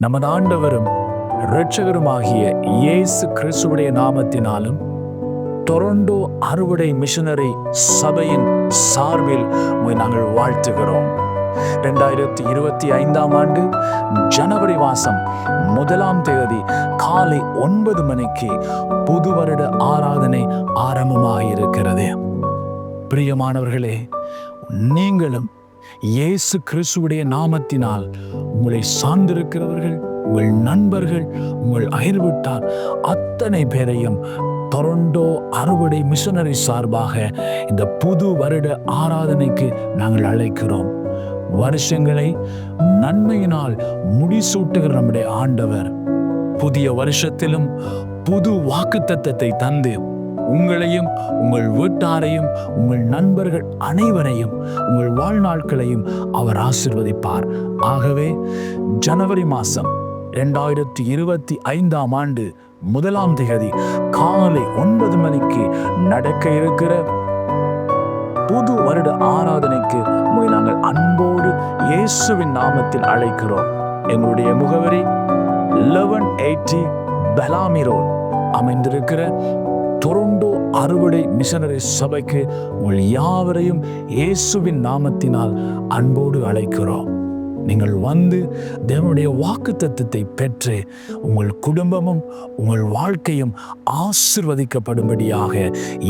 நமது ஆண்டவரும் இரட்சகருமாகிய இயேசு கிறிஸ்துவுடைய நாமத்தினாலும் டொரண்டோ அறுவடை மிஷனரி சபையின் சார்பில் நாங்கள் வாழ்த்துகிறோம். 2025 ஆண்டு ஜனவரி மாதம் 1ஆம் தேதி காலை 9 மணிக்கு புது வருட ஆராதனை ஆரம்பமாயிருக்கிறது. பிரியமானவர்களே, நீங்களும் இயேசு கிறிஸ்துவுடைய நாமத்தினால் உங்களை சார்ந்திருக்கிறவர்கள், உங்கள் நண்பர்கள், உங்கள் அயல்விட்டார் அத்தனை பேரையும் டொரண்டோ அறுவடை மிஷனரி சார்பாக இந்த புது வருட ஆராதனைக்கு நாங்கள் அழைக்கிறோம். வருஷங்களை நன்மையினால் முடிசூட்டுகிற நம்முடைய ஆண்டவர் புதிய வருஷத்திலும் புது வாக்குத்தத்தத்தை தந்து உங்களையும் உங்கள் வீட்டாரையும் உங்கள் நண்பர்கள் அனைவரையும் உங்கள் வாழ்நாட்களையும் அவர் ஆசீர்வதிப்பார். ஆகவே ஜனவரி மாதம் 2025 ஆண்டு 1ஆம் தேதி காலை 9 மணிக்கு நடக்க இருக்கிற புது வருட ஆராதனைக்கு நாங்கள் அன்போடு இயேசுவின் நாமத்தில் அழைக்கிறோம். எங்களுடைய முகவரி 1180 பெலாமி ரோட் அமைந்திருக்கிற டொரண்டோ அறுவடை மிஷனரி சபைக்கு உங்கள் யாவரையும் இயேசுவின் நாமத்தினால் அன்போடு அழைக்கிறோம். நீங்கள் வந்து தேவனுடைய வாக்குத்தத்தத்தை பெற்று உங்கள் குடும்பமும் உங்கள் வாழ்க்கையும் ஆசீர்வதிக்கப்படும்படியாக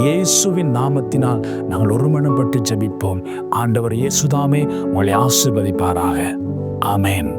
இயேசுவின் நாமத்தினால் நாங்கள் ஒருமனப்பட்டு ஜெபிப்போம். ஆண்டவர் இயேசுதாமே உங்களை ஆசீர்வதிப்பாராக. ஆமென்.